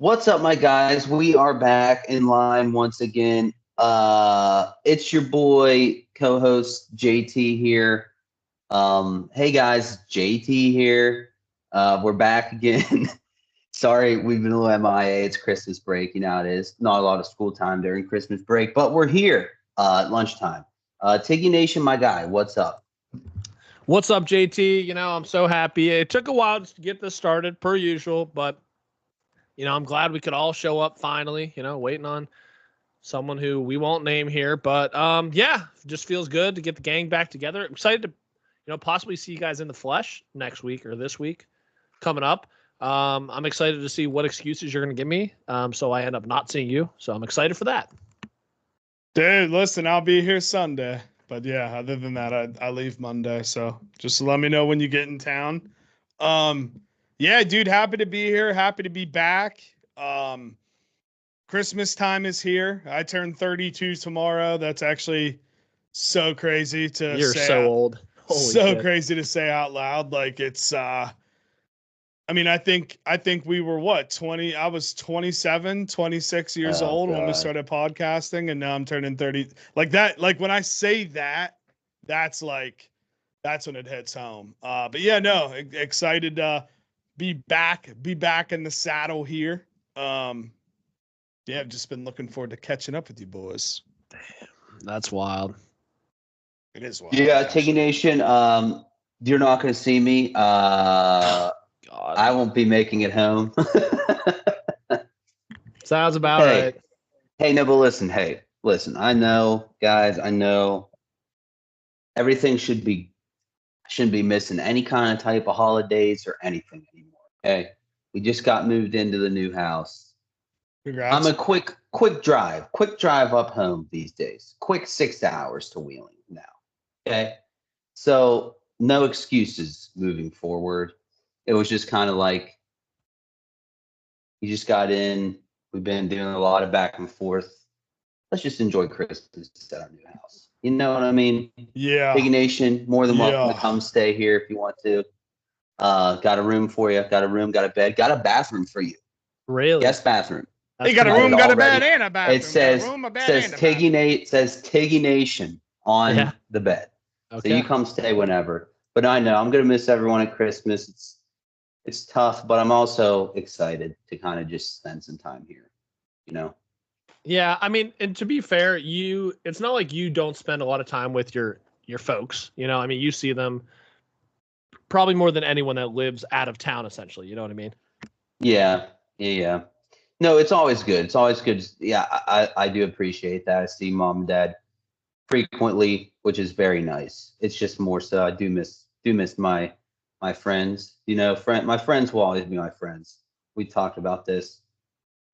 What's up, my guys? We are back in line once again. It's your boy, co-host JT here. Hey guys, JT here. We're back again. Sorry, we've been a little MIA. It's Christmas break. You know how it is. Not a lot of school time during Christmas break, but we're here at lunchtime. Tiggy Nation, my guy, what's up? What's up, JT? I'm so happy. It took a while to get this started, per usual, but I'm glad we could all show up finally. Waiting on someone who we won't name here, but yeah, just feels good to get the gang back together. Excited to possibly see you guys in the flesh next week or this week coming up. I'm excited to see what excuses you're going to give me, so I end up not seeing you. So I'm excited for that. Dude, listen, I'll be here Sunday. But yeah, other than that, I leave Monday. So just let me know when you get in town. Yeah, dude, happy to be here. Happy to be back. Christmas time is here. I turn 32 tomorrow. That's actually so crazy to You're say. so old. Holy shit. Crazy to say out loud. Like it's I mean, I think we were what, 20, I was 27, 26 years old when we started podcasting, and now I'm turning 30. Like that, like when I say that, that's when it hits home. But yeah, no, excited to be back in the saddle here. Yeah, I've just been looking forward to catching up with you boys. Damn, that's wild. It is wild. Yeah, Tiggy Nation, you're not going to see me. God. I won't be making it home. Sounds about right. Hey, no, but listen. I know, guys. I know everything shouldn't be missing any kind of type of holidays or anything anymore. Okay, we just got moved into the new house. Congrats. I'm a quick drive up home these days. Quick 6 hours to Wheeling now. Okay, so no excuses moving forward. It was just kind of like, you just got in. We've been doing a lot of back and forth. Let's just enjoy Christmas at our new house. You know what I mean? Yeah. Big Nation, more than welcome to come stay here if you want to. Got a room for you. Got a room, got a bed, got a bathroom for you. Really? Guest bathroom. You got a room, got a bed, and a bathroom. It says Tiggy Nation on the bed. Okay. So you come stay whenever. But I know I'm going to miss everyone at Christmas. It's tough, but I'm also excited to kind of just spend some time here, Yeah, I mean, and to be fair, it's not like you don't spend a lot of time with your folks, I mean, you see them probably more than anyone that lives out of town, essentially, you know what I mean? Yeah. No, it's always good. It's always good. Yeah, I do appreciate that. I see mom and dad frequently, which is very nice. It's just more so I do miss my friends, my friends will always be my friends. We talked about this,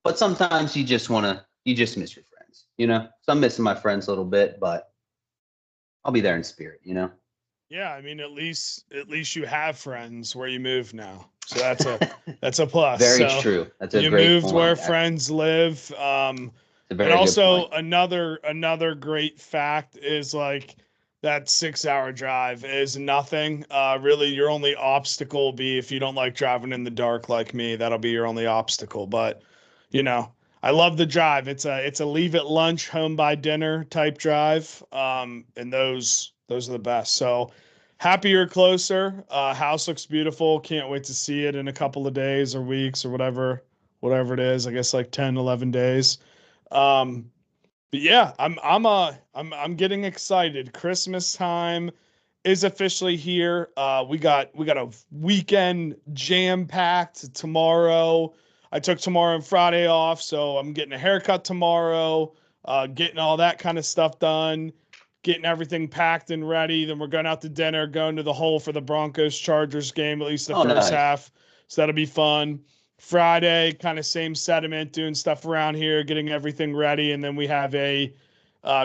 but sometimes you just miss your friends, So I'm missing my friends a little bit, but I'll be there in spirit, Yeah, I mean, at least you have friends where you move now, so that's a plus. Very true. That's a great moved point, where friends live. And also another great fact is like that 6-hour drive is nothing. Really, your only obstacle will be if you don't like driving in the dark like me. That'll be your only obstacle. But I love the drive. It's a leave at lunch, home by dinner type drive. And those are the best. So happy you're closer. House looks beautiful. Can't wait to see it in a couple of days or weeks or whatever it is. I guess like 10, 11 days. But yeah, I'm getting excited. Christmas time is officially here. We got a weekend jam-packed tomorrow. I took tomorrow and Friday off, so I'm getting a haircut tomorrow, getting all that kind of stuff done, getting everything packed and ready. Then we're going out to dinner, going to the hole for the Broncos-Chargers game, at least the first half. So that'll be fun. Friday, kind of same sentiment, doing stuff around here, getting everything ready. And then we have a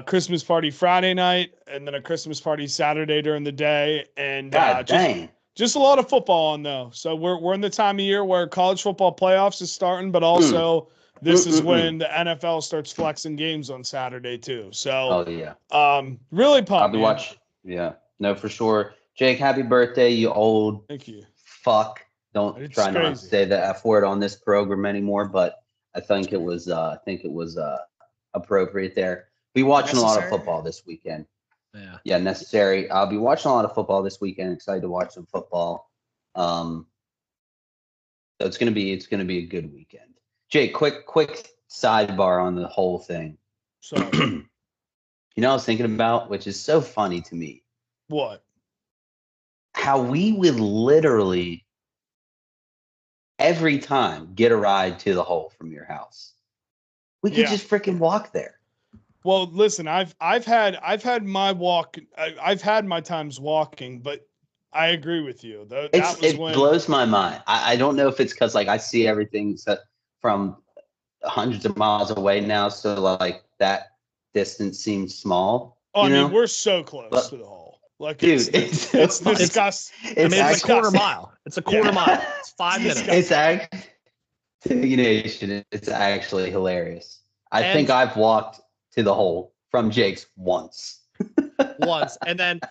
Christmas party Friday night and then a Christmas party Saturday during the day. And just a lot of football on, though. So we're in the time of year where college football playoffs is starting, but also this is when the NFL starts flexing games on Saturday, too. So really pumped. I'll be watching. Yeah, no, for sure. Jake, happy birthday, you old Thank you. fuck. Don't try not to say the F word on this program anymore, but I think it was appropriate there. Be watching a lot of football this weekend. Yeah, necessary. I'll be watching a lot of football this weekend. Excited to watch some football. So it's gonna be a good weekend. Jake, quick sidebar on the whole thing. So, I was thinking about, which is so funny to me. What? How we would literally every time get a ride to the hole from your house. We could just freaking walk there. Well, listen, I've had my walk. I've had my times walking, but I agree with you. It blows my mind. I don't know if it's because like I see everything from hundreds of miles away now, so like that distance seems small. Oh, I mean, we're so close to the hole. Like, dude, it's disgusting. It's a quarter mile. It's a quarter mile. It's 5 minutes. It's actually hilarious. I think I've walked to the hole from Jake's once. And then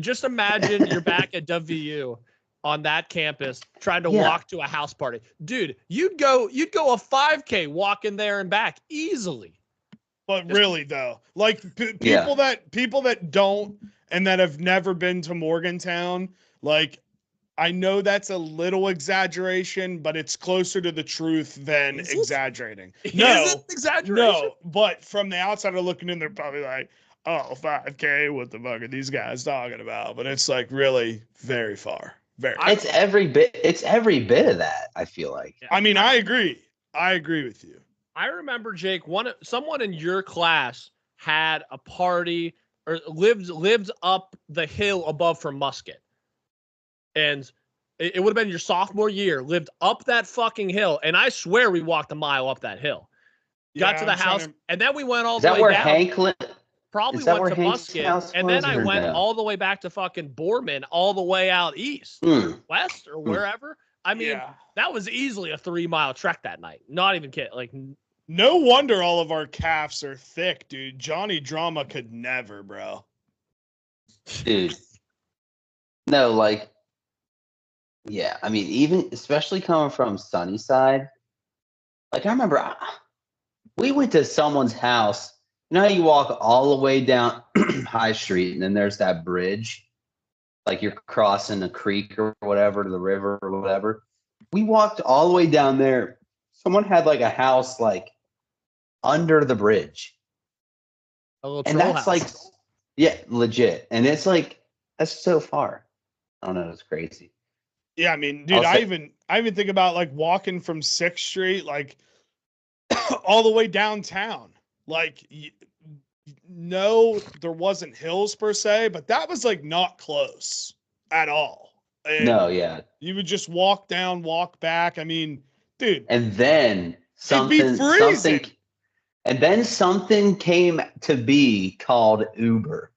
just imagine you're back at WVU on that campus trying to walk to a house party. Dude, you'd go a 5K walking there and back easily. But really though, like people that don't and that have never been to Morgantown, like I know that's a little exaggeration, but it's closer to the truth than exaggerating. No, is it exaggeration? No, but from the outsider looking in, they're probably like, oh, 5K, what the fuck are these guys talking about? But it's like really very far. It's every bit of that, I feel like. I mean, I agree with you. I remember, Jake, someone in your class had a party or lived up the hill above from Musket. And it would have been your sophomore year, lived up that fucking hill. And I swear we walked a mile up that hill. Got to the house, and then we went all the way down. Probably went to Musket, and then I went all the way back to fucking Borman, all the way out east, west, or wherever. I mean, that was easily a 3-mile trek that night. Not even kidding. Like, no wonder all of our calves are thick, dude. Johnny Drama could never, bro. Dude. No, like, yeah. I mean, even especially coming from Sunnyside, like I remember we went to someone's house. You know how you walk all the way down High Street and then there's that bridge? Like you're crossing a creek or whatever to the river or whatever. We walked all the way down there. Someone had like a house like under the bridge. A little and that's house. Like, yeah, legit. And it's like, that's so far. I don't know. It's crazy. Yeah. I mean, dude, I even think about like walking from 6th Street, like all the way downtown. Like, no, there wasn't hills per se, but that was like not close at all. And no, yeah. You would just walk down, walk back. I mean, dude. And then something came to be called Uber.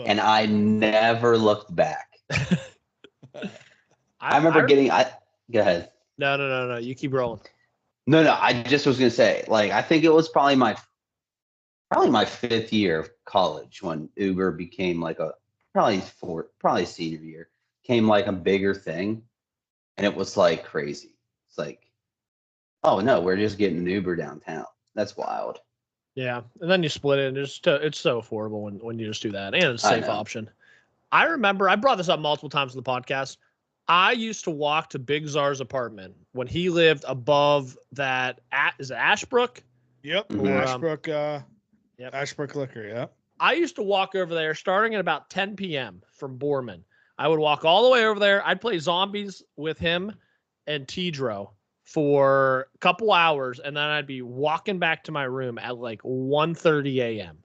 And I never looked back. I remember go ahead. No. You keep rolling. No. I just was going to say, like, I think it was probably my 5th year of college when Uber became like probably senior year, came like a bigger thing. And it was like crazy. It's like, oh no, we're just getting an Uber downtown. That's wild. Yeah. And then you split it and it's so affordable when you just do that. And it's a safe option. I remember, I brought this up multiple times in the podcast. I used to walk to Big Czar's apartment when he lived above that. Is it Ashbrook? Yep. Ashbrook. Ashbrook Liquor. Yeah. I used to walk over there starting at about 10 p.m. from Borman. I would walk all the way over there. I'd play zombies with him and Tidro for a couple hours, and then I'd be walking back to my room at like 1:30 a.m.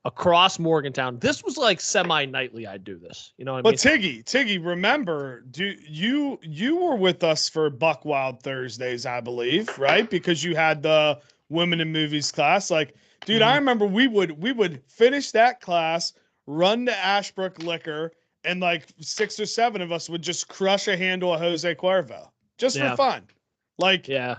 across Morgantown. This was like semi-nightly. I'd do this. You know what I mean? But Tiggy, remember, you were with us for Buck Wild Thursdays, I believe, right? Because you had the Women in Movies class. Like, dude, I remember we would finish that class, run to Ashbrook Liquor, and like 6 or 7 of us would just crush a handle of Jose Cuervo just for fun. Like, yeah,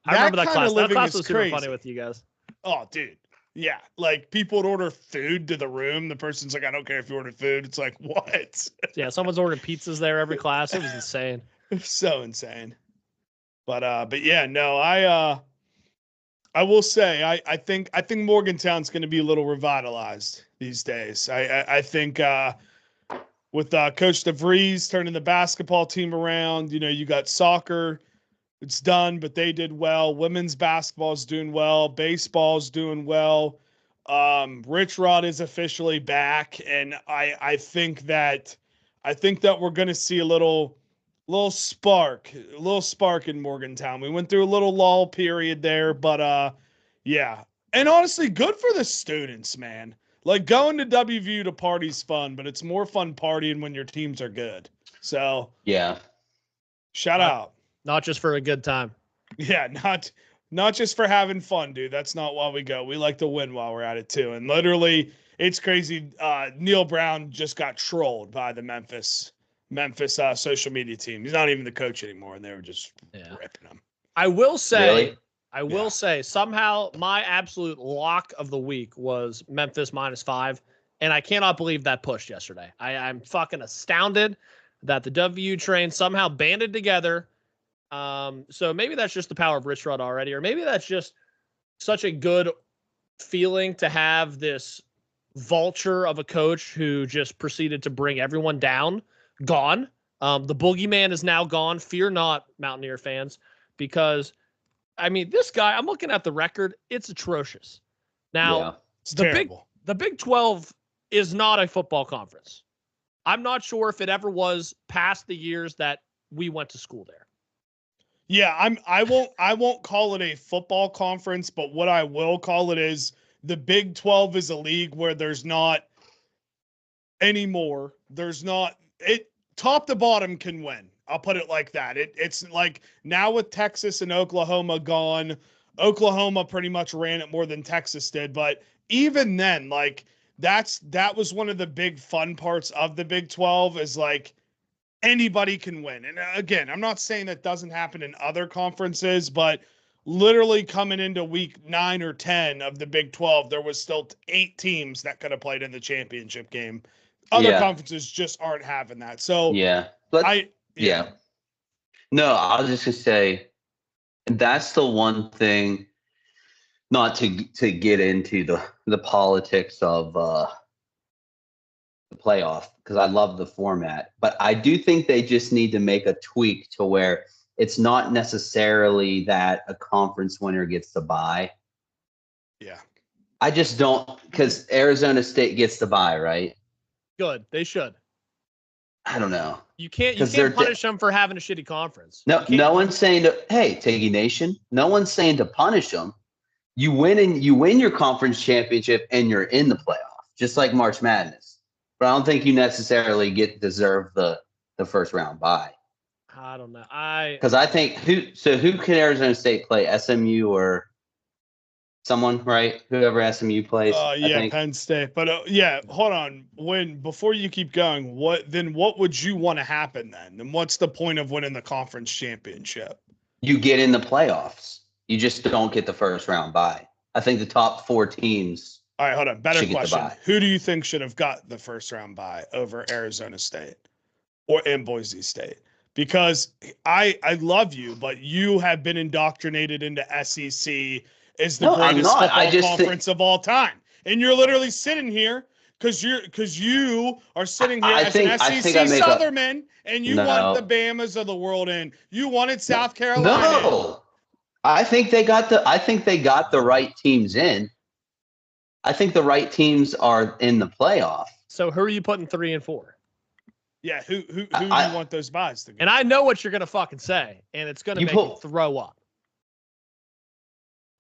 I remember that class. That class was super crazy. Funny with you guys. Oh, dude. Yeah, like people would order food to the room. The person's like, I don't care if you order food. It's like, what? Yeah, someone's ordering pizzas there every class. It was insane. So insane. But yeah, no, I will say, I think Morgantown's going to be a little revitalized these days. I think with Coach DeVries turning the basketball team around, you got soccer. It's done, but they did well. Women's basketball is doing well. Baseball's doing well. Rich Rod is officially back, and I think that we're going to see a little spark in Morgantown. We went through a little lull period there, but yeah. And honestly, good for the students, man. Like, going to WVU to party's fun, but it's more fun partying when your teams are good. So yeah, shout out. Not just for a good time. Yeah, not just for having fun, dude. That's not why we go. We like to win while we're at it too. And literally, it's crazy. Neil Brown just got trolled by the Memphis social media team. He's not even the coach anymore, and they were just ripping him. I will say, Really? Somehow my absolute lock of the week was Memphis -5, and I cannot believe that pushed yesterday. I'm fucking astounded that the WVU train somehow banded together. So maybe that's just the power of Rich Rod already, or maybe that's just such a good feeling to have this vulture of a coach who just proceeded to bring everyone down. Gone. The boogeyman is now gone. Fear not, Mountaineer fans, because I mean, this guy, I'm looking at the record. It's atrocious. Now, it's terrible. The Big 12 is not a football conference. I'm not sure if it ever was past the years that we went to school there. Yeah, I won't call it a football conference, but what I will call it is the Big 12 is a league where there's not anymore. There's not it top to bottom can win. I'll put it like that. It's like now with Texas and Oklahoma gone, Oklahoma pretty much ran it more than Texas did, but even then, like that was one of the big fun parts of the Big 12 is like anybody can win. And again, I'm not saying that doesn't happen in other conferences, but literally coming into week 9 or 10 of the Big 12, there was still 8 teams that could have played in the championship game. Other conferences just aren't having that. So yeah. No, I was just gonna say that's the one thing, not to get into the politics of the playoff, because I love the format, but I do think they just need to make a tweak to where it's not necessarily that a conference winner gets the bye. Yeah. I just don't, because Arizona State gets the bye, right? Good. They should. I don't know. You can't punish them for having a shitty conference. No one's saying hey, Tiggy Nation, no one's saying to punish them. You win your conference championship and you're in the playoff, just like March Madness. But I don't think you necessarily deserve the first round bye. I don't know. Because I think who can Arizona State play? SMU or someone, right? Whoever SMU plays. Penn State. But hold on. Before you keep going, what would you want to happen then? And what's the point of winning the conference championship? You get in the playoffs. You just don't get the first round bye. I think the top 4 teams. All right, hold on. Better question. Who do you think should have got the first round bye over Arizona State and Boise State? Because I love you, but you have been indoctrinated into SEC as the greatest football conference of all time. And you're literally sitting here because you are sitting here as an SEC Southerman, and you want the Bamas of the world in. You wanted South Carolina. No. I think they got the right teams in. I think the right teams are in the playoff. So who are you putting 3 and 4? Yeah, who do you want those buys to get? And I know what you're gonna fucking say, and it's gonna make you throw up.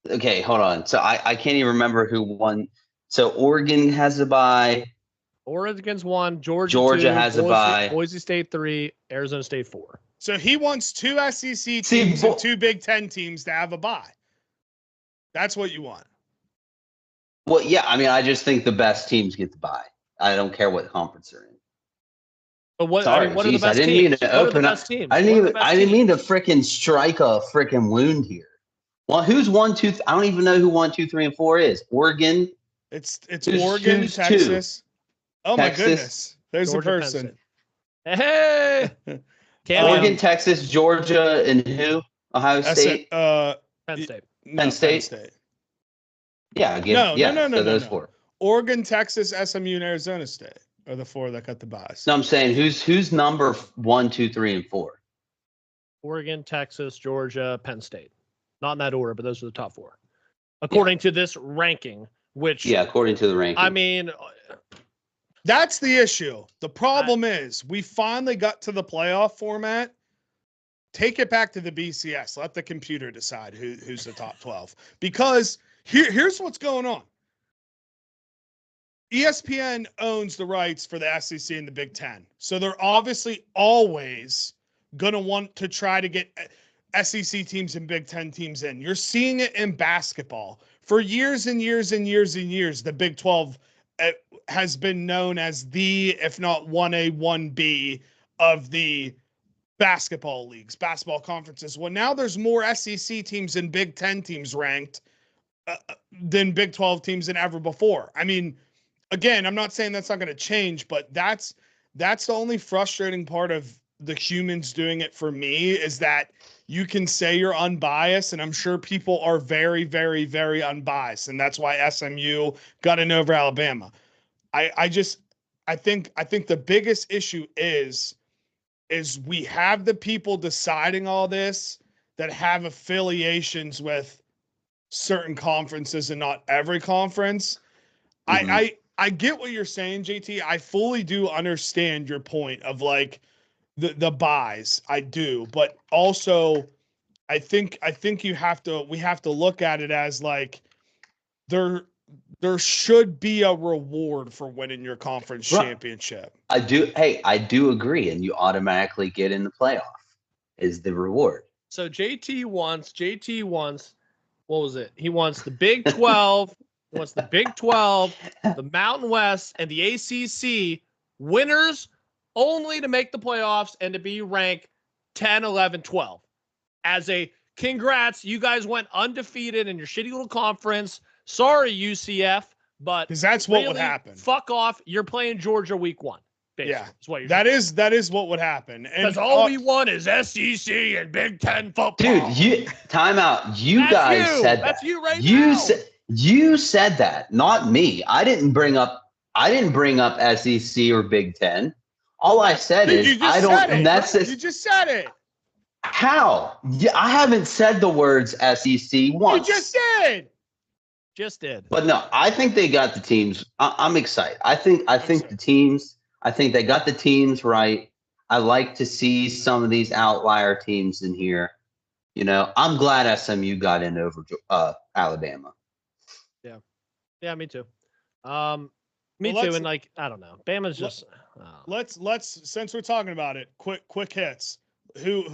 Okay, hold on. So I can't even remember who won. So Oregon has a bye. Oregon's 1. Georgia 2, has a bye. Boise State 3. Arizona State 4. So he wants 2 SEC teams and 2 Big Ten teams to have a bye. That's what you want. Well, yeah. I mean, I just think the best teams get the bye. I don't care what conference they're in. But what are the best teams? Mean to open up. I didn't mean to freaking strike a freaking wound here. Well, who's 1, 2? I don't even know who 1, 2, 3, and 4 is. Oregon. It's Oregon, Texas. 2? Oh my goodness! There's Georgia, a person. Hey. Oregon, Texas, Georgia, and who? Ohio State. Penn State. Penn State. Yeah, No. those four. Oregon, Texas, SMU, and Arizona State are the four that got the buys. No, I'm saying who's number 1, 2, 3, and 4? Oregon, Texas, Georgia, Penn State. Not in that order, but those are the top four. According to this ranking, which... Yeah, according to the ranking. I mean... That's the issue. The problem is we finally got to the playoff format. Take it back to the BCS. Let the computer decide who's the top 12. Because here's what's going on. ESPN owns the rights for the SEC and the Big Ten. So they're obviously always going to want to try to get SEC teams and Big Ten teams in. You're seeing it in basketball. For years and years and years and years, the Big 12 has been known as the, if not 1A, 1B of the basketball leagues, basketball conferences. Well, now there's more SEC teams and Big 10 teams ranked than Big 12 teams than ever before. I mean, again, I'm not saying that's not going to change, but that's the only frustrating part of the humans doing it for me is that you can say you're unbiased, and I'm sure people are very, very, very unbiased, and that's why SMU got in over Alabama. I think the biggest issue is we have the people deciding all this that have affiliations with certain conferences and not every conference. Mm-hmm. I get what you're saying, JT. I fully do understand your point of like the buys. I do, but also I think we have to look at it as like there should be a reward for winning your conference championship. I do agree, and you automatically get in the playoff is the reward. So JT wants what was it? He wants the Big 12, he wants the Big 12, the Mountain West, and the ACC winners only to make the playoffs and to be ranked 10, 11, 12. As a congrats, you guys went undefeated in your shitty little conference. Sorry, UCF, but because that's what would happen. Fuck off. You're playing Georgia week 1. Yeah, that is what would happen. Because all we want is SEC and Big Ten football. Dude, time out. You guys said that. That's you right now. You said that, not me. I didn't bring up SEC or Big Ten. All I said is I don't. And that's it. You just said it. How? Yeah, I haven't said the words SEC once. You just did. But no, I think they got the teams. I'm excited. I think the teams. I think they got the teams right. I like to see some of these outlier teams in here. You know, I'm glad SMU got in over Alabama. Yeah, me too. Me too. And like, I don't know, Bama's just. Let's since we're talking about it, quick hits. Who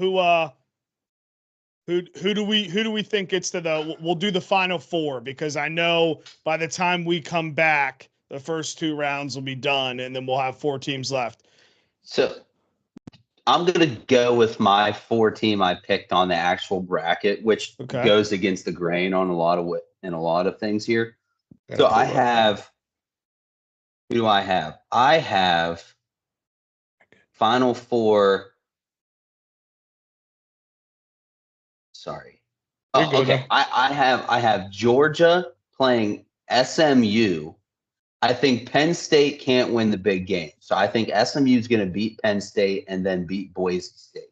do we think gets to the? We'll do the final four because I know by the time we come back, the first 2 rounds will be done, and then we'll have 4 teams left. So I'm gonna go with my 4 team I picked on the actual bracket, which goes against the grain on a lot of things here. So I have. Who do I have? I have Final Four. Sorry. Oh, okay. I have Georgia playing SMU. I think Penn State can't win the big game. So I think SMU is going to beat Penn State and then beat Boise State.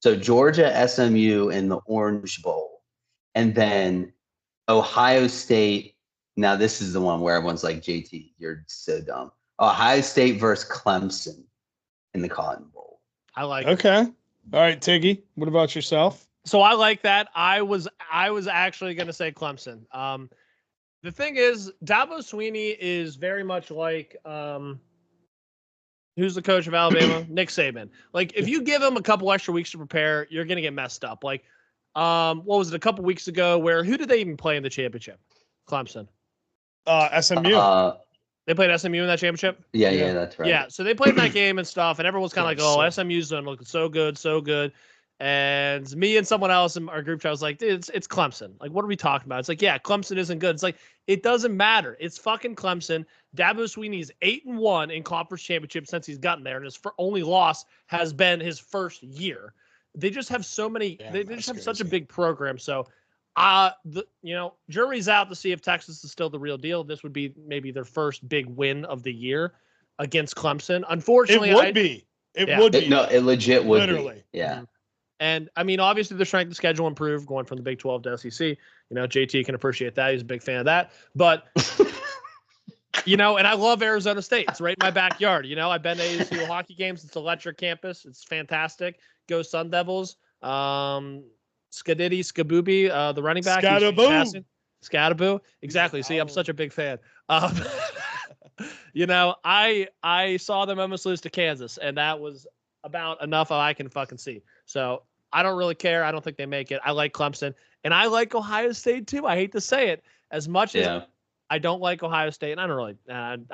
So Georgia, SMU in the Orange Bowl. And then Ohio State. Now, this is the one where everyone's like, JT, you're so dumb. Ohio State versus Clemson in the Cotton Bowl. I like it. Okay. All right, Tiggy, what about yourself? So I like that. I was actually going to say Clemson. The thing is, Dabo Swinney is very much like who's the coach of Alabama? Nick Saban. Like, if you give him a couple extra weeks to prepare, you're going to get messed up. Like, what was it, a couple weeks ago where who did they even play in the championship? Clemson. SMU. They played SMU in that championship? Yeah, that's right. Yeah, so they played in that game and stuff, and everyone's kind of like, oh, SMU's done looking so good. And me and someone else in our group chat was like, dude, it's Clemson. Like, what are we talking about? It's like, yeah, Clemson isn't good. It's like, it doesn't matter. It's fucking Clemson. Dabo Swinney's 8-1 in conference championship since he's gotten there, and his only loss has been his first year. They just have so many. They just have such a big program. So Jury's out to see if Texas is still the real deal. This would be maybe their first big win of the year against Clemson. Unfortunately, it would be. It legit would literally be. Yeah. Mm-hmm. And I mean, obviously, the strength of schedule improved going from the Big 12 to SEC. JT can appreciate that. He's a big fan of that. But and I love Arizona State. It's right in my backyard. I've been to ASU hockey games. It's electric campus. It's fantastic. Go Sun Devils. Skadidi, Skabooby, the running back. Scadaboo. Exactly. See, I'm such a big fan. I saw them almost lose to Kansas, and that was about enough I can fucking see. So I don't really care. I don't think they make it. I like Clemson, and I like Ohio State too. I hate to say it, as much as I don't like Ohio State, and I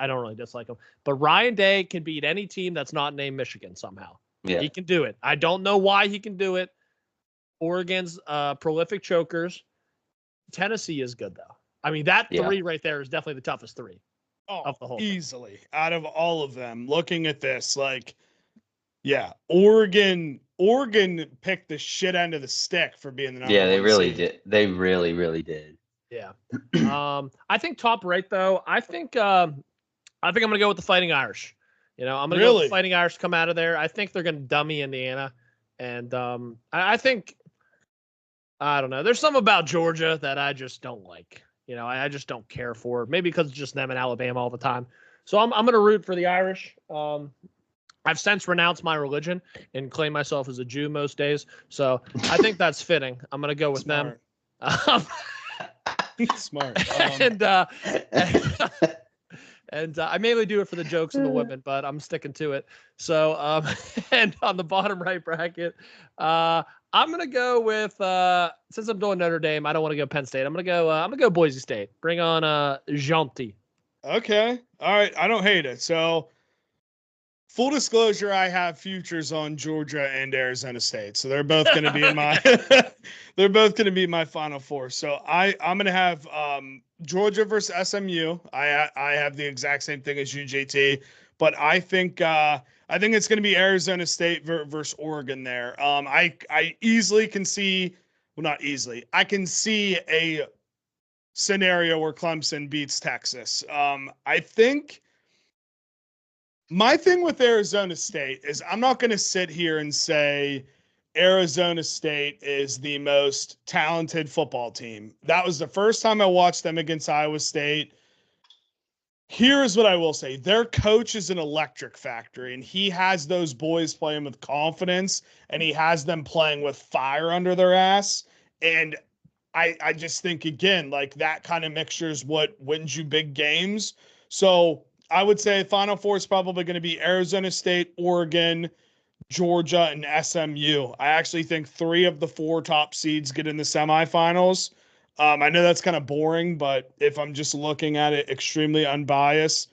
don't really dislike them. But Ryan Day can beat any team that's not named Michigan somehow. Yeah. He can do it. I don't know why he can do it. Oregon's prolific chokers. Tennessee is good though. I mean, that three right there is definitely the toughest three of the whole easily thing. Out of all of them. Looking at this, Oregon picked the shit end of the stick for being the number one. Yeah, they really did. They really, really did. Yeah. I think top right though. I think I'm gonna go with the Fighting Irish. I'm gonna go with the Fighting Irish come out of there. I think they're gonna dummy Indiana, and I think. I don't know. There's something about Georgia that I just don't like. I just don't care for. Maybe because it's just them in Alabama all the time. So I'm going to root for the Irish. I've since renounced my religion and claim myself as a Jew most days. So I think that's fitting. I'm going to go with them. Smart. And I mainly do it for the jokes and the women, but I'm sticking to it. So, and on the bottom right bracket, I'm gonna go with since I'm doing Notre Dame, I don't want to go Penn State. I'm gonna go Boise State. Bring on Gentil. Okay, all right. I don't hate it. So, full disclosure, I have futures on Georgia and Arizona State, so they're both gonna be in my they're both gonna be my Final Four. So I'm gonna have Georgia versus SMU. I have the exact same thing as you, JT, but I think it's going to be Arizona State versus Oregon there. I easily can see, well, not easily. I can see a scenario where Clemson beats Texas. I think my thing with Arizona State is I'm not going to sit here and say Arizona State is the most talented football team. That was the first time I watched them against Iowa State. Here's what I will say. Their coach is an electric factory, and he has those boys playing with confidence, and he has them playing with fire under their ass. And I just think, again, that kind of mixture is what wins you big games. So I would say Final Four is probably going to be Arizona State, Oregon, Georgia, and SMU. I actually think 3 of the 4 top seeds get in the semifinals. I know that's kind of boring, but if I'm just looking at it extremely unbiased,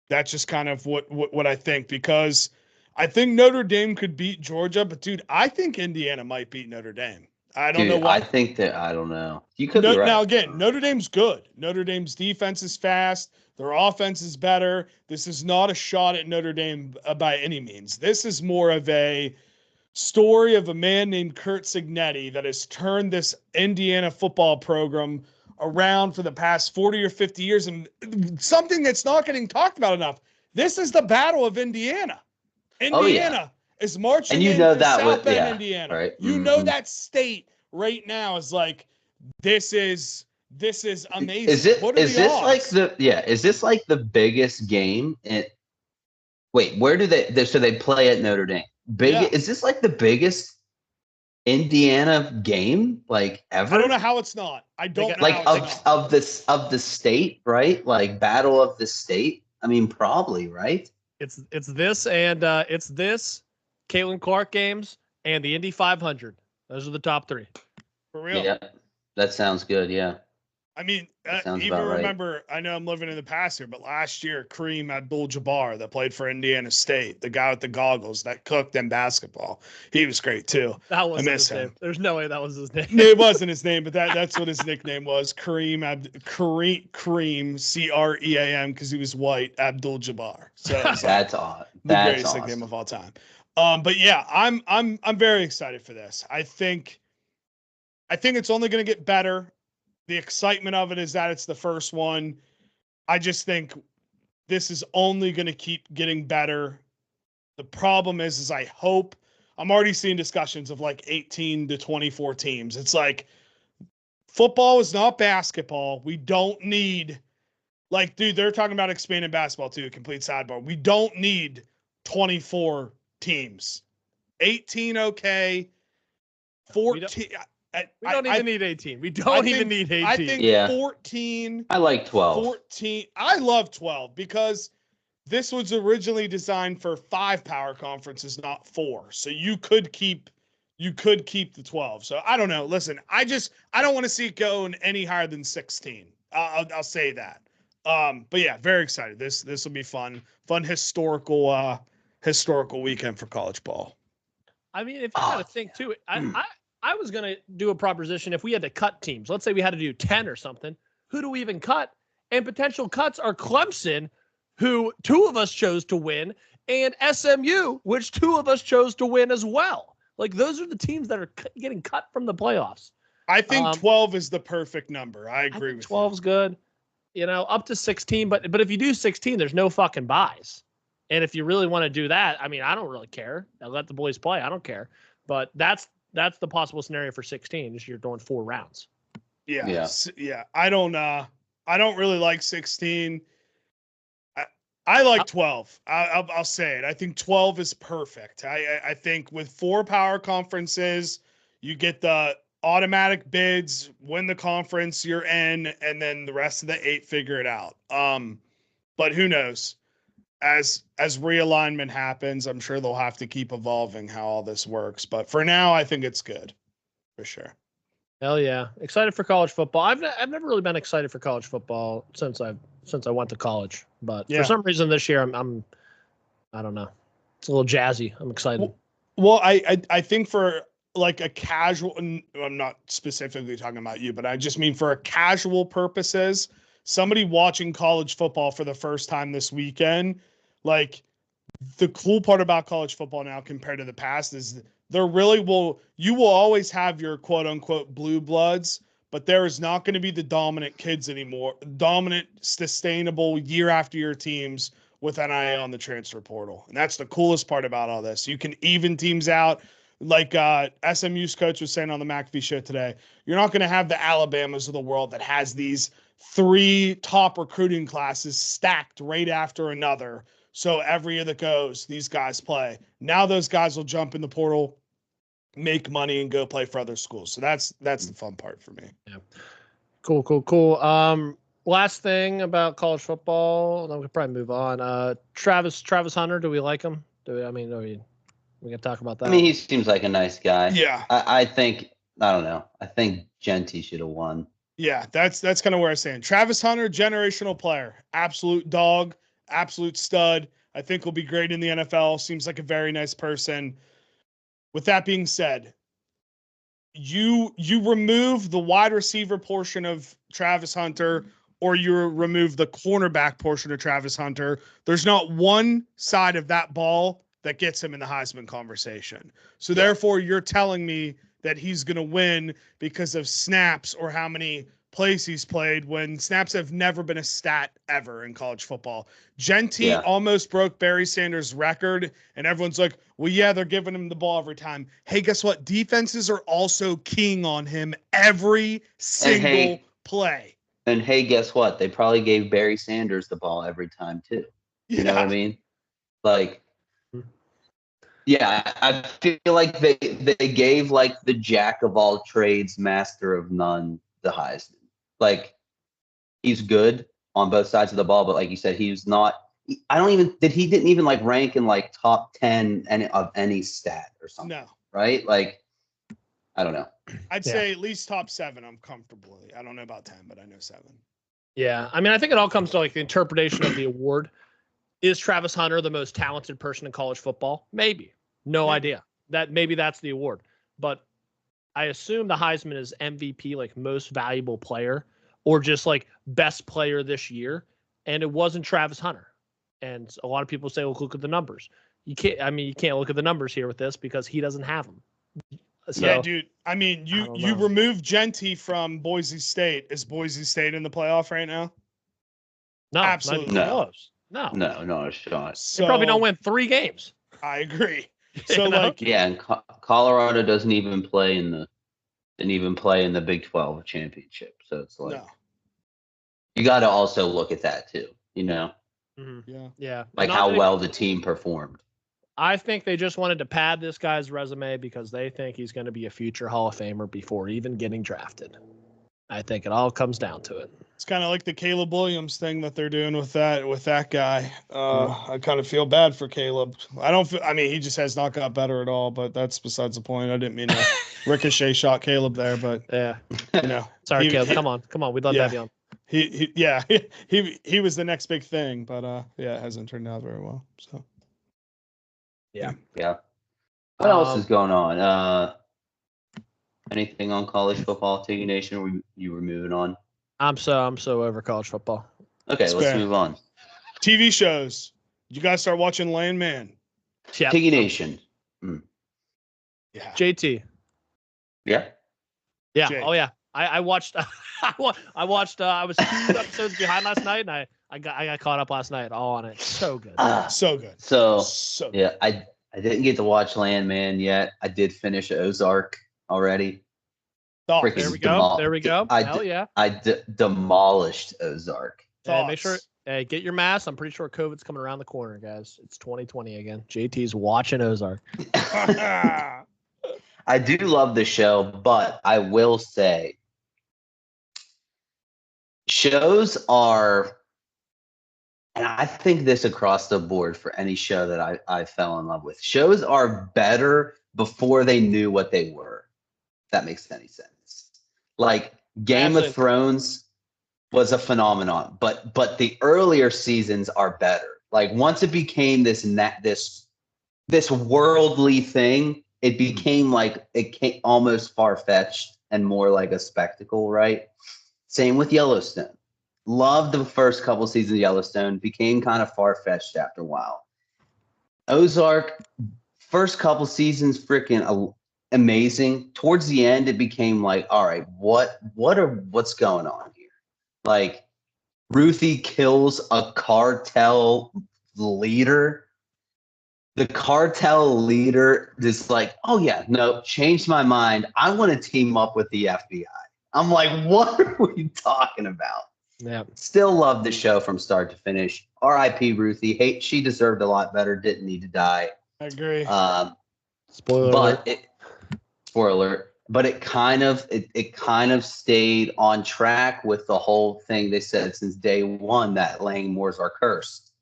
that's just kind of what I think, because I think Notre Dame could beat Georgia, but dude, I think Indiana might beat Notre Dame. I don't know why. I don't know. You could be right. Now again, Notre Dame's good. Notre Dame's defense is fast. Their offense is better. This is not a shot at Notre Dame by any means. This is more of a story of a man named Kurt Signetti that has turned this Indiana football program around for the past 40 or 50 years. And something that's not getting talked about enough. This is the Battle of Indiana. Indiana is marching and you into know that South Bend, Indiana. Right? You know that state right now is this is amazing. Is this like the biggest game? Where do they play at Notre Dame? Is this like the biggest Indiana game ever? I don't know how it's not. I don't know of the state, right? Battle of the state. I mean, probably, right? It's this and it's this Caitlin Clark games and the Indy 500. Those are the top 3. For real. Yeah, that sounds good. Yeah. I mean, even remember, I know I'm living in the past here, but last year, Kareem Abdul-Jabbar that played for Indiana State, the guy with the goggles that cooked them basketball, he was great too. That wasn't his name. There's no way that was his name. It wasn't his name, but that's what his nickname was. Kareem, Cream, because he was white, Abdul-Jabbar. So that's odd. The greatest nickname of all time. But yeah, I'm very excited for this. I think I think it's only going to get better. The excitement of it is that it's the first one. I just think this is only going to keep getting better. The problem is I hope I'm already seeing discussions of like 18 to 24 teams. It's like football is not basketball. We don't need like, dude, they're talking about expanding basketball too, complete sidebar. We don't need 24 teams. 18, okay. 14. We don't even need 18. We don't even need 18. I think 14. I like 12. 14. I love 12 because this was originally designed for 5 power conferences, not 4. So you could keep the 12. So I don't know. Listen, I don't want to see it go any higher than 16. I'll say that. But yeah, very excited. This will be fun historical weekend for college ball. I mean, if you got to think too, I was going to do a proposition if we had to cut teams. Let's say we had to do 10 or something. Who do we even cut? And potential cuts are Clemson, who 2 of us chose to win, and SMU, which 2 of us chose to win as well. Like, those are the teams that are getting cut from the playoffs. I think 12 is the perfect number. I agree with 12 is good. You know, up to 16. But if you do 16, there's no fucking buys. And if you really want to do that, I mean, I don't really care. I let the boys play. I don't care. But that's the possible scenario for 16 is you're doing 4 rounds. Yeah. I don't really like 16. I like 12. I'll say it. I think 12 is perfect. I think with 4 power conferences, you get the automatic bids, win the conference you're in, and then the rest of the 8 figure it out. But who knows? As realignment happens, I'm sure they'll have to keep evolving how all this works. But for now, I think it's good, for sure. Hell yeah! Excited for college football. I've never really been excited for college football since I went to college. But for some reason this year, I'm I don't know. It's a little jazzy. I'm excited. Well, I think for like a casual, I'm not specifically talking about you, but I just mean for a casual purposes, somebody watching college football for the first time this weekend, like the cool part about college football now compared to the past is you will always have your quote unquote blue bloods, but there is not going to be the dominant kids anymore, dominant, sustainable year after year teams with an eye on the transfer portal. And that's the coolest part about all this. You can even teams out. Like SMU's coach was saying on the McAfee show today, you're not going to have the Alabamas of the world that has these 3 top recruiting classes stacked right after another. So every year that goes, these guys play. Now those guys will jump in the portal, make money, and go play for other schools. So that's the fun part for me. Yeah. Cool. Last thing about college football, then we could probably move on. Travis Hunter, do we like him? We can talk about that. I mean, he seems like a nice guy. Yeah. I think, I don't know. I think Genty should have won. Yeah, that's kind of where I stand. Travis Hunter, generational player, absolute dog, absolute stud. I think will be great in the NFL. Seems like a very nice person. With that being said, you remove the wide receiver portion of Travis Hunter or you remove the cornerback portion of Travis Hunter, there's not one side of that ball that gets him in the Heisman conversation. So therefore, you're telling me that he's going to win because of snaps or how many plays he's played when snaps have never been a stat ever in college football. Genty almost broke Barry Sanders' record, and everyone's like, well, yeah, they're giving him the ball every time. Hey, guess what? Defenses are also keying on him every single play. And hey, guess what? They probably gave Barry Sanders the ball every time too. You know what I mean? Like, yeah, I feel like they gave like the jack of all trades, master of none, the Heisman. Like, he's good on both sides of the ball, but like you said, he's not. He didn't even like rank in like top 10 of any stat or something. No, right? Like, I don't know. I'd say at least top 7. I'm comfortably. I don't know about 10, but I know 7. Yeah, I mean, I think it all comes to like the interpretation of the award. Is Travis Hunter the most talented person in college football? Maybe. No idea. Maybe that's the award. But I assume the Heisman is MVP, like most valuable player, or just like best player this year. And it wasn't Travis Hunter. And a lot of people say, well, look at the numbers. You can't look at the numbers here with this because he doesn't have them. So, yeah, dude. I mean, you remove Genty from Boise State. Is Boise State in the playoff right now? No, absolutely not even close. No, not a shot. They probably don't win 3 games. I agree. So You know? like, Yeah, and Colorado didn't even play in the Big 12 championship. So it's like you got to also look at that too. You know, Yeah, like how well the team performed. I think they just wanted to pad this guy's resume because they think he's going to be a future Hall of Famer before even getting drafted. I think it all comes down to it. It's kind of like the Caleb Williams thing that they're doing with that guy. I kind of feel bad for Caleb. I mean, he just has not got better at all, but that's besides the point. I didn't mean to ricochet shot Caleb there, but yeah, you know. Sorry, Caleb. Come on. We'd love to have you on. He was the next big thing, but it hasn't turned out very well. So yeah. What else is going on? Anything on college football, Tiggy Nation? Or you were moving on? I'm so over college football. Okay, let's move on. TV shows. You guys start watching Landman. Yeah. Tiggy Nation. Yeah. JT. Yeah. Yeah. Jake. Oh yeah. I watched. I was 2 episodes behind last night, and I got caught up last night. All on it. So good. So good. So good. yeah, I didn't get to watch Landman yet. I did finish Ozark already. Thoughts. There we go. Hell yeah. I demolished Ozark. Make sure. Hey, get your mask. I'm pretty sure COVID's coming around the corner, guys. It's 2020 again. JT's watching Ozark. I do love the show, but I will say shows are, and I think this across the board for any show that I fell in love with, shows are better before they knew what they were. If that makes any sense. Like Game of Thrones was a phenomenon, but the earlier seasons are better. Like once it became this worldly thing, it became like almost far-fetched and more like a spectacle, right? Same with Yellowstone. Loved the first couple seasons of Yellowstone, became kind of far-fetched after a while. Ozark, first couple seasons, freaking amazing. Towards the end, it became like, all right, what's going on here? Like, Ruthie kills a cartel leader. The cartel leader is like, oh yeah, no, changed my mind. I want to team up with the FBI. I'm like, what are we talking about? Yeah. Still love the show from start to finish. R.I.P. Ruthie. She deserved a lot better. Didn't need to die. I agree. Spoiler alert. But it kind of stayed on track with the whole thing they said since day one that Langmores are cursed,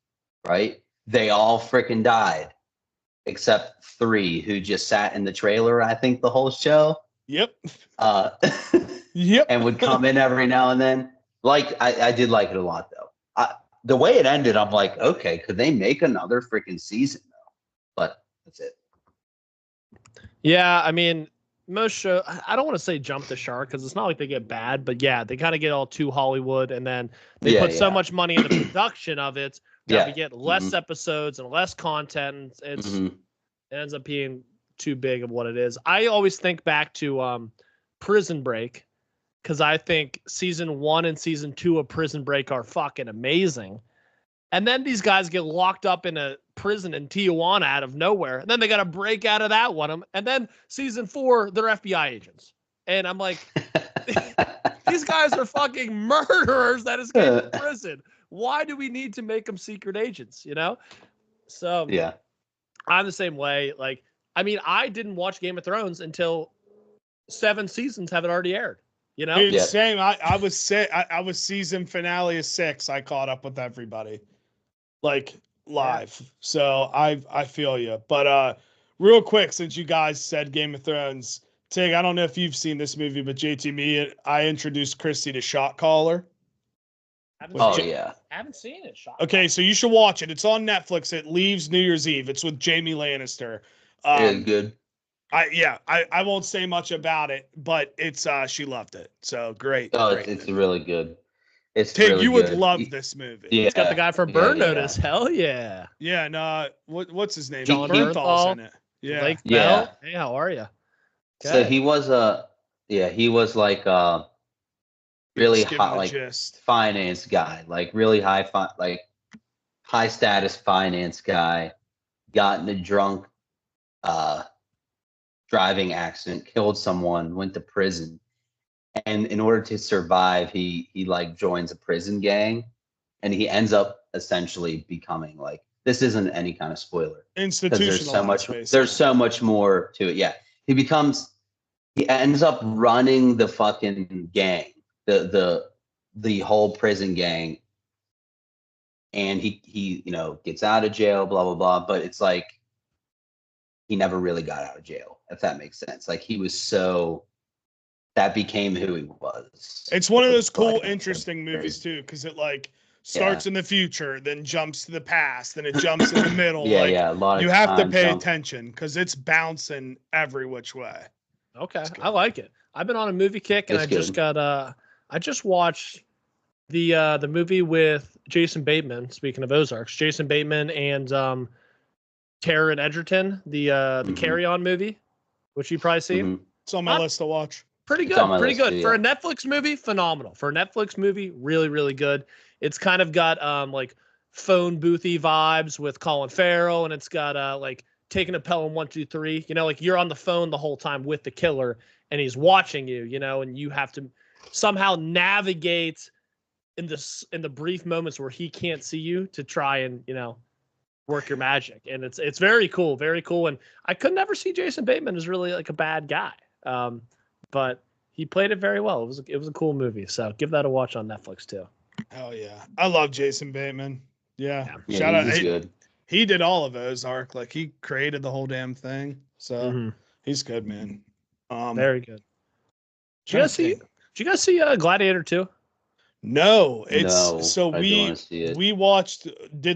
right? They all freaking died, except 3 who just sat in the trailer, I think, the whole show. Yep. Yep. And would come in every now and then. Like, I did like it a lot, though. The way it ended, I'm like, okay, could they make another freaking season, though? But that's it. Yeah, I mean, most shows, I don't want to say jump the shark because it's not like they get bad, but yeah, they kind of get all too Hollywood, and then they put so much money in the production of it that we get less episodes and less content. It ends up being too big of what it is. I always think back to Prison Break because I think season 1 and season 2 of Prison Break are fucking amazing. And then these guys get locked up in a prison in Tijuana out of nowhere. And then they got to break out of that one. And then season 4, they're FBI agents. And I'm like, these guys are fucking murderers that escaped prison. Why do we need to make them secret agents, you know? So yeah, I'm the same way. Like, I mean, I didn't watch Game of Thrones until 7 seasons have it already aired. You know? Dude, same. I was season finale of 6. I caught up with everybody. Like live. So I feel you. But real quick, since you guys said Game of Thrones, Tig, I don't know if you've seen this movie, but I introduced Christy to Shot Caller. I haven't seen it. Okay, so you should watch it. It's on Netflix. It leaves New Year's Eve. It's with Jamie Lannister. Really good. I won't say much about it, but it's she loved it. So great. Oh, great it's really good. It's Tig, really you good. would love this movie. Yeah. It's got the guy from Burn Notice. Hell yeah. Yeah, and what's his name? John Bernthal's in it. Yeah. Lake Bell. Hey, how are you? So he was he was like a really Just give him hot the like gist. finance guy, like really like high status finance guy. Got in a drunk driving accident, killed someone, went to prison, and in order to survive, he like joins a prison gang, and he ends up essentially becoming like, this isn't any kind of spoiler because Institutionalized, there's so much more to it. Yeah, he ends up running the fucking gang, the whole prison gang, and he gets out of jail, blah blah blah. But it's like he never really got out of jail, if that makes sense. Like he was that became who he was. It's one of those cool, interesting movies too, because it like starts in the future, then jumps to the past, then it jumps in the middle. A lot of you have to pay attention because it's bouncing every which way. Okay, I like it. I've been on a movie kick, and I just watched the movie with Jason Bateman. Speaking of Ozarks, Jason Bateman and Taron Egerton, the Carry On movie, which you probably seen. Mm-hmm. It's on my list to watch. Pretty good. Too, for a Netflix movie, phenomenal. For a Netflix movie, really, really good. It's kind of got like phone boothy vibes with Colin Farrell, and it's got like taking a Pelham 1, 2, 3. Like you're on the phone the whole time with the killer, and he's watching you. And you have to somehow navigate in the brief moments where he can't see you to try and work your magic. And it's very cool, very cool. And I could never see Jason Bateman as really like a bad guy. But he played it very well. It was a cool movie. So give that a watch on Netflix too. Hell yeah. I love Jason Bateman. Yeah. Shout out. He's good. He did all of Ozark. Like he created the whole damn thing. So he's good, man. Very good. Did you guys see Gladiator 2? No, we did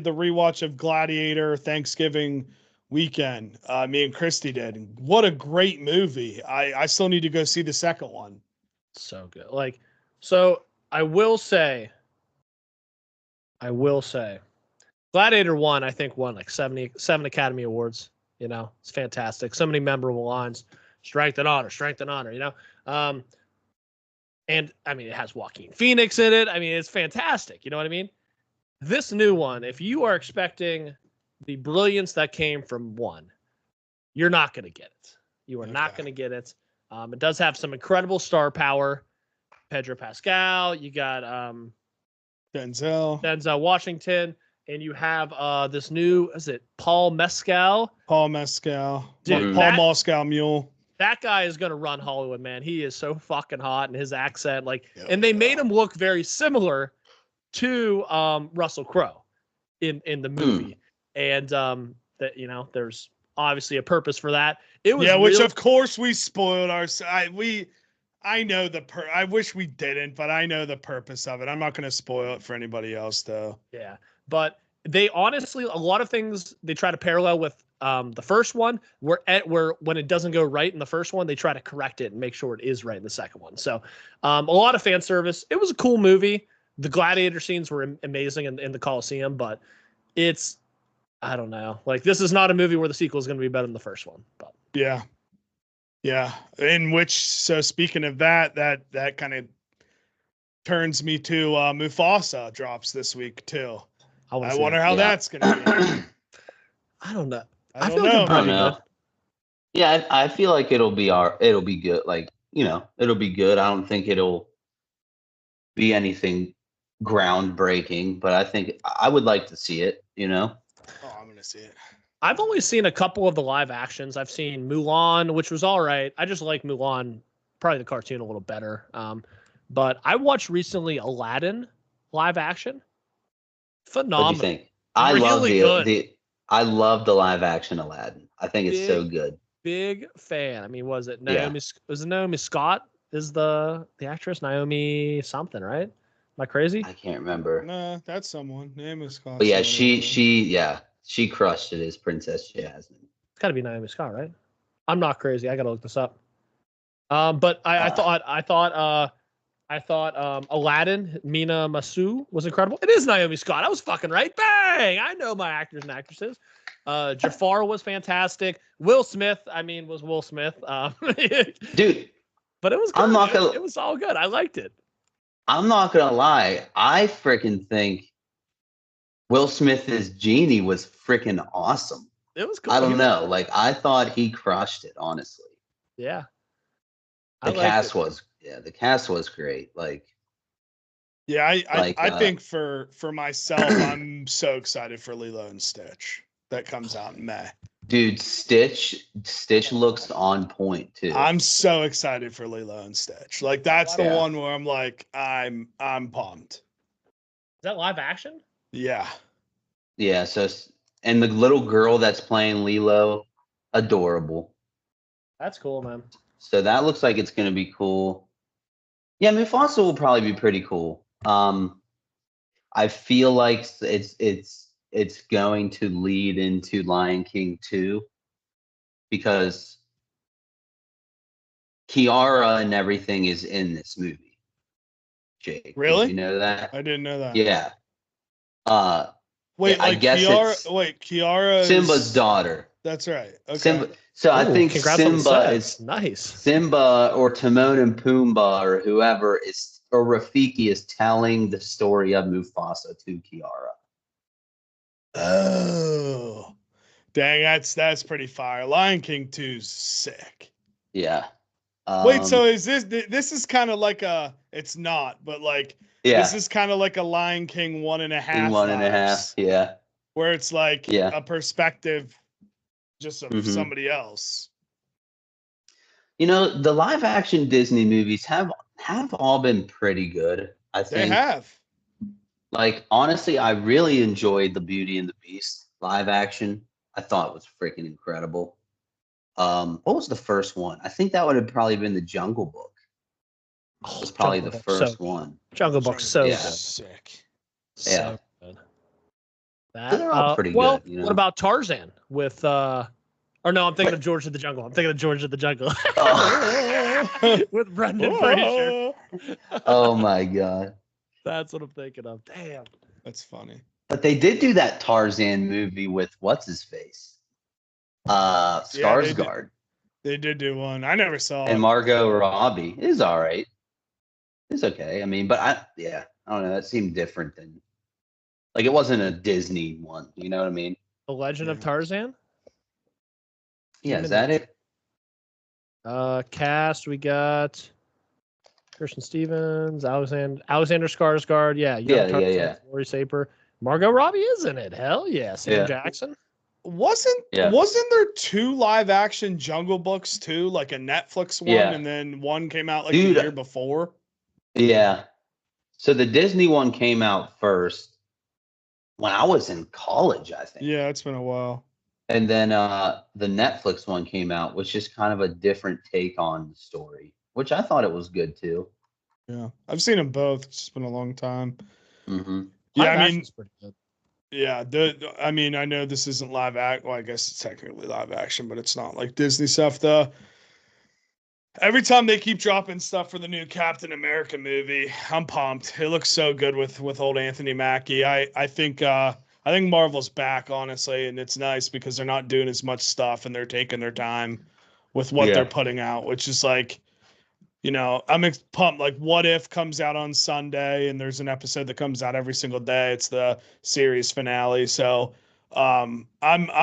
the rewatch of Gladiator Thanksgiving weekend. Me and Christy did. What a great movie. I still need to go see the second one. So good. So I will say Gladiator 1, I think, won like 7 Academy Awards. It's fantastic. So many memorable lines. Strength and honor, and I mean, it has Joaquin Phoenix in it. I mean, it's fantastic. You know what I mean? This new one, if you are expecting the brilliance that came from 1, you're not going to get it. You are not going to get it. It does have some incredible star power. Pedro Pascal. You got Denzel Washington. And you have this new, is it Paul Mescal? Dude, Paul Moscow Mule. That guy is going to run Hollywood, man. He is so fucking hot, and his accent, and they made him look very similar to Russell Crowe in the movie. And there's obviously a purpose for that. It was which of course we spoiled I know I wish we didn't, but I know the purpose of it. I'm not going to spoil it for anybody else though. Yeah. But they honestly, a lot of things they try to parallel with the first one, where when it doesn't go right in the first one, they try to correct it and make sure it is right in the second one. So a lot of fan service. It was a cool movie. The gladiator scenes were amazing in the Coliseum, but I don't know. Like, this is not a movie where the sequel is going to be better than the first one. But yeah. So speaking of that kind of turns me to Mufasa drops this week too. I wonder how that's going to be. I don't know. I feel like I don't know. Yeah, I feel like it'll be good. Like, it'll be good. I don't think it'll be anything groundbreaking, but I think I would like to see it, Oh, I'm going to see it. I've only seen a couple of the live actions. I've seen Mulan, which was all right. I just like Mulan, probably the cartoon a little better. But I watched recently Aladdin live action. Phenomenal. What do you think? I love the live action Aladdin. I think it's so good. Big fan. I mean, was it Naomi Scott is the actress? Naomi something, right? Am I crazy? I can't remember. Nah, that's someone. Naomi Scott. But yeah, she crushed it as Princess Jasmine. It's got to be Naomi Scott, right? I'm not crazy. I got to look this up. But I thought I thought Aladdin, Mina Masu was incredible. It is Naomi Scott. I was fucking right. Bang! I know my actors and actresses. Jafar was fantastic. Will Smith, was Will Smith. Dude, but it was good. It was all good. I liked it. I'm not gonna lie. I freaking think Will Smith's Genie was freaking awesome. It was cool. I don't know. Like, I thought he crushed it, honestly. Yeah. The cast was great. Like, yeah, I think for myself, I'm so excited for Lilo and Stitch that comes out in May. Dude, Stitch looks on point too. I'm so excited for Lilo and Stitch. Like, that's the one where I'm like, I'm pumped. Is that live action? Yeah. Yeah. So, and the little girl that's playing Lilo, adorable. That's cool, man. So that looks like it's gonna be cool. Yeah, Mufasa will probably be pretty cool. I feel like it's going to lead into Lion King 2 because Kiara and everything is in this movie. Jake, really? Did you know that? I didn't know that. Yeah. Wait, I guess Kiara Simba's daughter. That's right. Okay. Simba. So I think Simba is nice. Simba or Timon and Pumbaa or whoever is, or Rafiki is telling the story of Mufasa to Kiara. Oh, dang! That's pretty fire. Lion King 2's sick. Yeah. Wait, so is this is kind of like a? It's not, but like this is kind of like a Lion King 1.5. 1.5. Yeah. Where it's like a perspective, just of somebody else. You know, the live action Disney movies have all been pretty good. I think they have. Like, honestly, I really enjoyed the Beauty and the Beast live action. I thought it was freaking incredible. What was the first one? I think that would have probably been the Jungle Book. It was probably the first one. Jungle Book's so good. Sick. So good. They're all pretty good. You know? What about Tarzan with or no, I'm thinking of George of the Jungle. With Brendan Fraser. Oh my god. That's what I'm thinking of. Damn. That's funny. But they did do that Tarzan movie with what's his face? Skarsgård. They did do one. I never saw it. And Margot Robbie. It is all right. It's okay. I mean, but I don't know. That seemed different than, like, it wasn't a Disney one. You know what I mean? The Legend of Tarzan? Yeah, is that it? Cast, we got Kirsten Stevens, Alexander Skarsgård. Yeah. Lori Saper. Margot Robbie is in it. Hell yeah. Sam Jackson. Wasn't there 2 live action Jungle Books too? Like a Netflix one, and then one came out like the year before? Yeah. So the Disney one came out first when I was in college, I think. Yeah, it's been a while. And then the Netflix one came out, which is kind of a different take on the story, which I thought it was good too. Yeah, I've seen them both. It's just been a long time. Mm-hmm. Yeah, I mean, pretty good. Yeah, I mean, I know this isn't live act. Well, I guess it's technically live action, but it's not like Disney stuff. Every time they keep dropping stuff for the new Captain America movie, I'm pumped. It looks so good with old Anthony Mackie. I think Marvel's back, honestly, and it's nice because they're not doing as much stuff and they're taking their time with what they're putting out, which is like, you know, I'm pumped. Like, What If comes out on Sunday, and there's an episode that comes out every single day. It's the series finale. So I'm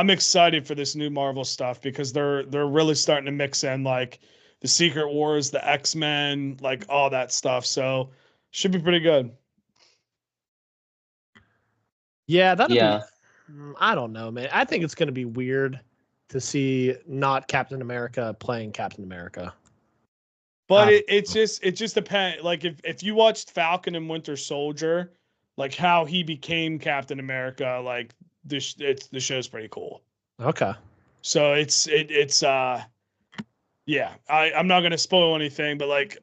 excited for this new Marvel stuff because they're really starting to mix in like the Secret Wars, the X-Men, like all that stuff. So should be pretty good. Yeah, that'll be. I don't know, man. I think it's going to be weird to see not Captain America playing Captain America. But it just depends. Like if you watched Falcon and Winter Soldier, like how he became Captain America, like the show's pretty cool. Okay. So I'm not gonna spoil anything, but like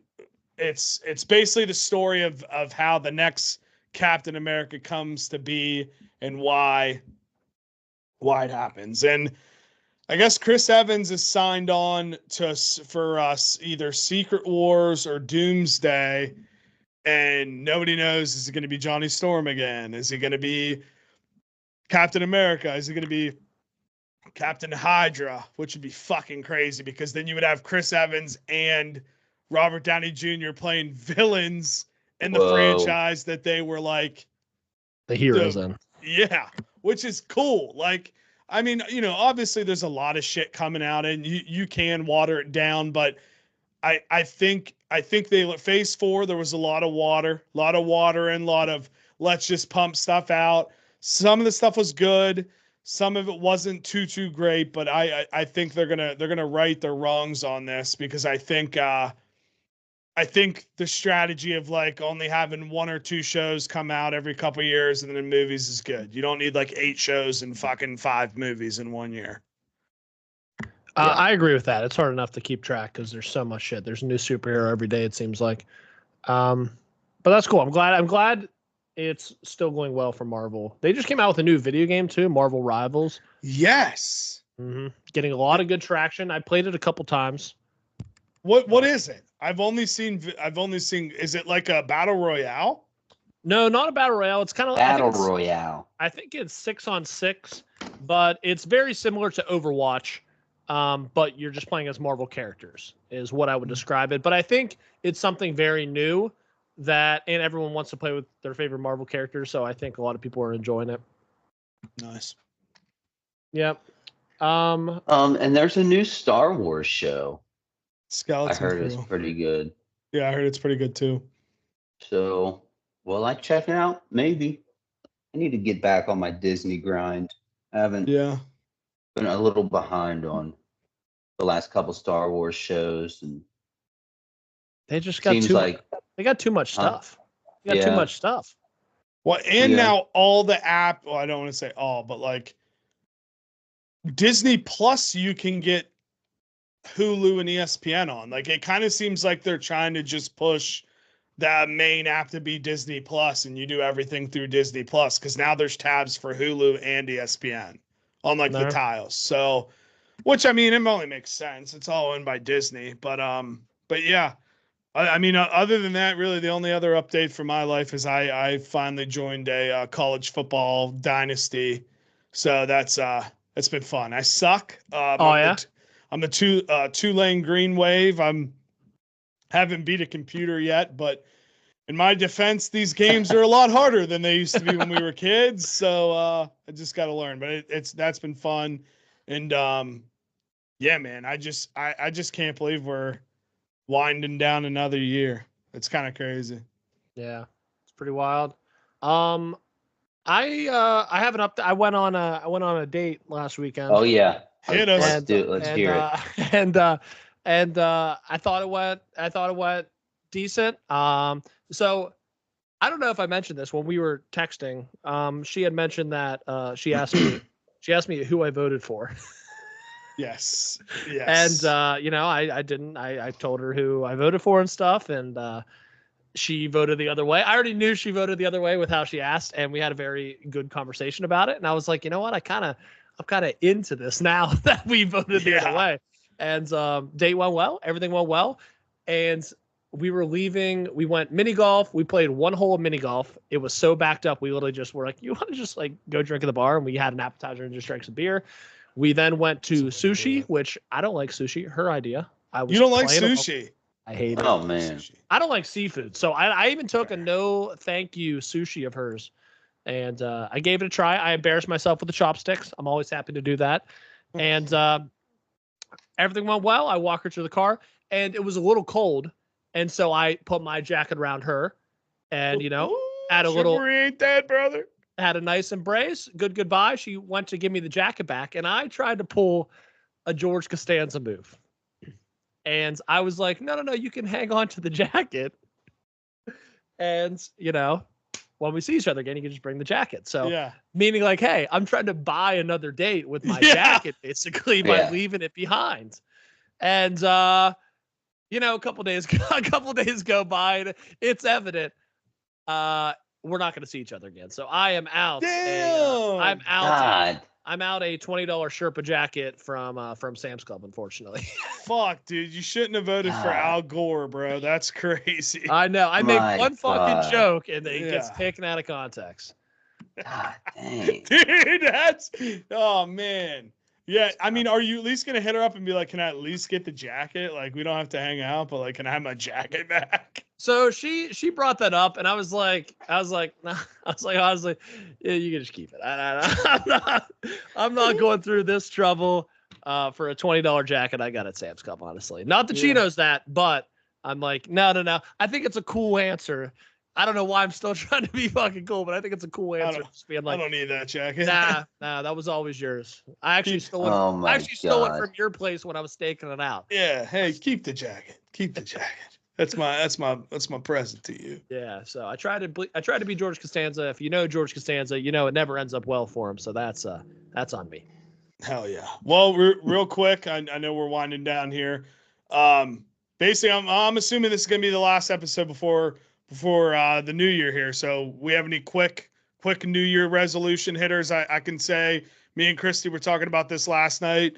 it's basically the story of how the next Captain America comes to be and why it happens. And I guess Chris Evans is signed on for us either Secret Wars or Doomsday. and nobody knows, is it going to be Johnny Storm again? Is it going to be Captain America? Is it going to be Captain Hydra? Which would be fucking crazy, because then you would have Chris Evans and Robert Downey Jr. playing villains in the franchise that they were like the heroes in. Yeah, which is cool. Like, I mean, obviously there's a lot of shit coming out, and you can water it down, but I think they phase 4, there was a lot of water and a lot of let's just pump stuff out. Some of the stuff was good, some of it wasn't too great, but I think they're gonna right their wrongs on this, because I think the strategy of like only having 1 or 2 shows come out every couple of years and then in movies is good. You don't need like 8 shows and fucking 5 movies in 1 year. I agree with that. It's hard enough to keep track because there's so much shit. There's a new superhero every day, it seems like. But that's cool. I'm glad it's still going well for Marvel. They just came out with a new video game too, Marvel Rivals. Yes. Mm-hmm. Getting a lot of good traction. I played it a couple times. What is it? I've only seen. Is it like a battle royale? No, not a battle royale. It's kind of battle royale. I think it's 6-on-6, but it's very similar to Overwatch. But you're just playing as Marvel characters is what I would describe it. But I think it's something very new and everyone wants to play with their favorite Marvel characters. So I think a lot of people are enjoying it. Nice. Yep. And there's a new Star Wars show. Skeleton I heard Crew. it's pretty good. Yeah, I heard it's pretty good too. So, will I check it out? Maybe. I need to get back on my Disney grind. I haven't been a little behind on the last couple Star Wars shows, and they just got they got too much stuff. They got too much stuff. Well, and now all the I don't want to say all, but like Disney Plus, you can get Hulu and ESPN on. Like, it kind of seems like they're trying to just push the main app to be Disney Plus, and you do everything through Disney Plus, because now there's tabs for Hulu and ESPN on like the tiles. So, which, I mean, it only makes sense. It's all owned by Disney, but yeah. I mean, other than that, really the only other update for my life is I finally joined a college football dynasty. So that's it's been fun. I suck. I'm the Tulane Green Wave. Haven't beat a computer yet, but in my defense, these games are a lot harder than they used to be when we were kids. So I just got to learn. But that's been fun, and yeah, man, I just can't believe we're winding down another year. It's kind of crazy. Yeah, it's pretty wild. I have an update. I went on a date last weekend. Oh yeah. Let's do it. Let's hear it. And I thought it went decent. So I don't know if I mentioned this when we were texting. She had mentioned that she asked me who I voted for. Yes. And I didn't. I told her who I voted for and stuff, and she voted the other way. I already knew she voted the other way with how she asked, and we had a very good conversation about it. And I was like, you know what? I'm kind of into this now that we voted the other way. And date went well. Everything went well. And we were leaving. We went mini golf. We played 1 hole of mini golf. It was so backed up. We literally just were like, you want to just like go drink at the bar? And we had an appetizer and just drank some beer. We then went to sushi, which I don't like sushi. Her idea. You don't like sushi? I hate it. Oh man. I don't like seafood. So I even took a no thank you sushi of hers. And I gave it a try. I embarrassed myself with the chopsticks. I'm always happy to do that. And everything went well. I walked her to the car, and it was a little cold. And so I put my jacket around her and, had a little. Ain't that, brother? Had a nice embrace. Good goodbye. She went to give me the jacket back, and I tried to pull a George Costanza move. And I was like, no, you can hang on to the jacket. And, when we see each other again, you can just bring the jacket. So, meaning like, hey, I'm trying to buy another date with my jacket, basically, by leaving it behind. And, a couple days go by, and it's evident we're not going to see each other again. So I am out. Damn. I'm out. God. I'm out a $20 Sherpa jacket from Sam's Club, unfortunately. Fuck, dude, you shouldn't have voted for Al Gore, bro. That's crazy. I know. I make My one fucking God. joke and it gets Yeah. taken out of context. God dang. Dude, that's oh man. Yeah, I mean, are you at least gonna hit her up and be like, can I at least get the jacket? Like, we don't have to hang out, but like, can I have my jacket back? So she brought that up, and I was like, nah. Honestly, yeah, you can just keep it. I'm not going through this trouble for a $20 jacket I got at Sam's Club. Honestly, not that she knows that, but I'm like, no. I think it's a cool answer. I don't know why I'm still trying to be fucking cool, but I think it's a cool answer. Just being like, I don't need that jacket. Nah, that was always yours. I actually stole it. Oh my stole it God. from your place when I was staking it out. Yeah, hey, keep the jacket. Keep the jacket. That's my present to you. Yeah, so I try to be George Costanza. If you know George Costanza, you know it never ends up well for him. So that's on me. Hell yeah. Well, real quick, I know we're winding down here. Basically, I'm assuming this is gonna be the last episode before the new year here. So we have any quick New Year resolution hitters? I can say me and Christy were talking about this last night.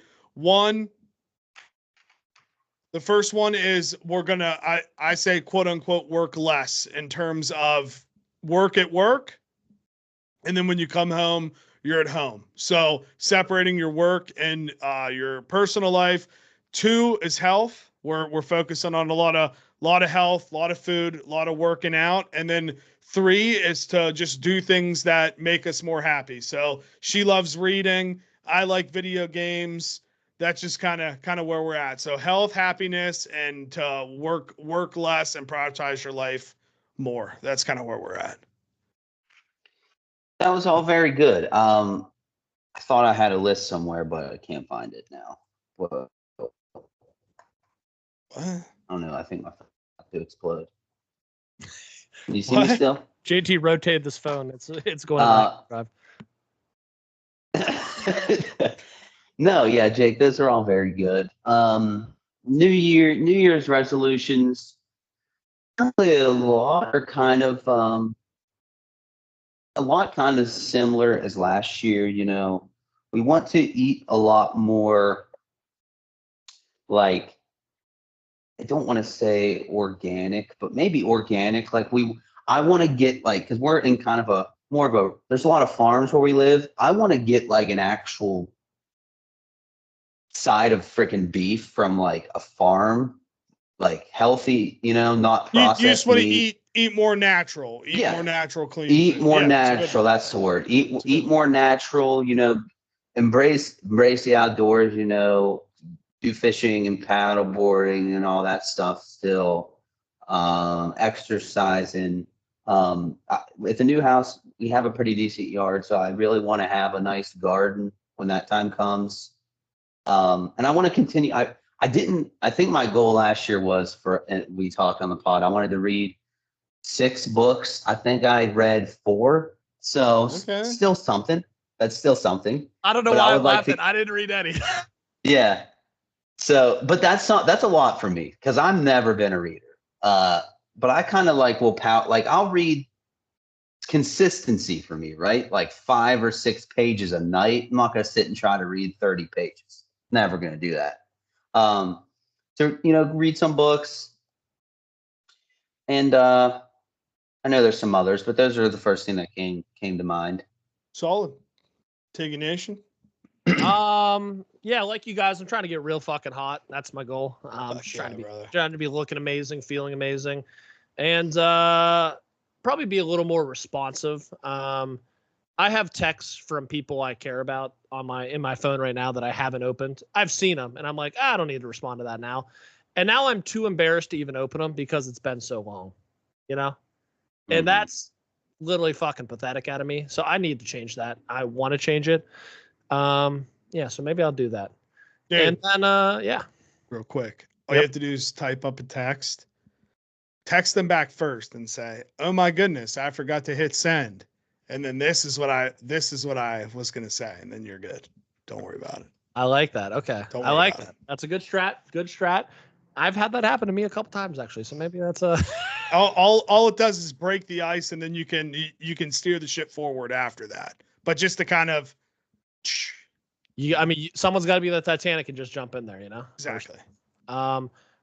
The first one is we're gonna I say quote unquote work less in terms of work at work, and then when you come home, you're at home. So separating your work and your personal life. 2 is health. We're focusing on a lot of health, a lot of food, a lot of working out. And then 3 is to just do things that make us more happy. So she loves reading. I like video games. That's just kind of where we're at. So health, happiness, and to work less and prioritize your life more. That's kind of where we're at. That was all very good. I thought I had a list somewhere, but I can't find it now. Whoa. I don't know. I think my phone about to explode. Can you see me still? JT rotated this phone. It's going on drive. No, yeah, Jake, those are all very good. New Year's resolutions. Probably a lot are kind of similar as last year. You know, we want to eat a lot more. Like, I don't want to say organic, but maybe organic. I want to get because we're in kind of there's a lot of farms where we live. I want to get like an actual side of freaking beef from like a farm, like healthy, not processed. You just want to meat. eat more natural, more natural, clean. Eat food. more natural. That's the word. Eat more natural. Embrace the outdoors. Do fishing and paddle boarding and all that stuff. Still, exercising. With the new house, we have a pretty decent yard, so I really want to have a nice garden when that time comes. And I want to continue. I think my goal last year was we talked on the pod. I wanted to read 6 books. I think I read 4. So still something. That's still something. I don't know why I'm laughing. I didn't read any. Yeah. So, but that's a lot for me because I've never been a reader. But I kind of I'll read. Consistency for me, right? Like 5 or 6 pages a night. I'm not going to sit and try to read 30 pages. Never going to do that. So, read some books. And I know there's some others, but those are the first thing that came to mind. Solid. Take a nation. Yeah, like you guys, I'm trying to get real fucking hot. That's my goal. Trying to be looking amazing, feeling amazing, and probably be a little more responsive. I have texts from people I care about in my phone right now that I haven't opened. I've seen them, and I'm like, I don't need to respond to that now. And now I'm too embarrassed to even open them because it's been so long, And that's literally fucking pathetic out of me. So I need to change that. I want to change it. Yeah, so maybe I'll do that. Dude, and then, yeah. Real quick. All you have to do is type up a text. Text them back first and say, "Oh my goodness, I forgot to hit send." And then this is what I was going to say. And then you're good. Don't worry about it. I like that. Okay. I like that. That's a good strat. Good strat. I've had that happen to me a couple times actually. So maybe that's all it does is break the ice, and then you can steer the ship forward after that. But just to kind of Someone's got to be the Titanic and just jump in there, you know? Exactly.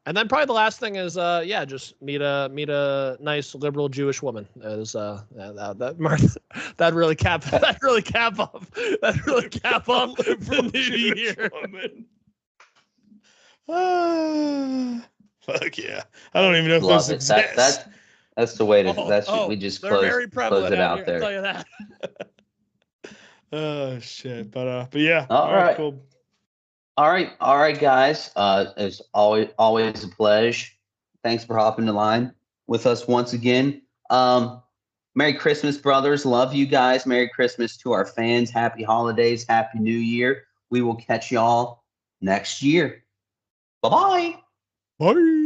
And then probably the last thing is, just meet a nice liberal Jewish woman. That really cap off the new year. Fuck yeah! I don't even know if this exists. That's the way to. We just close it out there. I'll tell you that. Oh shit! But yeah. All right. Cool. All right, guys. It's always a pleasure. Thanks for hopping the line with us once again. Merry Christmas, brothers. Love you guys. Merry Christmas to our fans. Happy holidays. Happy New Year. We will catch y'all next year. Bye-bye. Bye.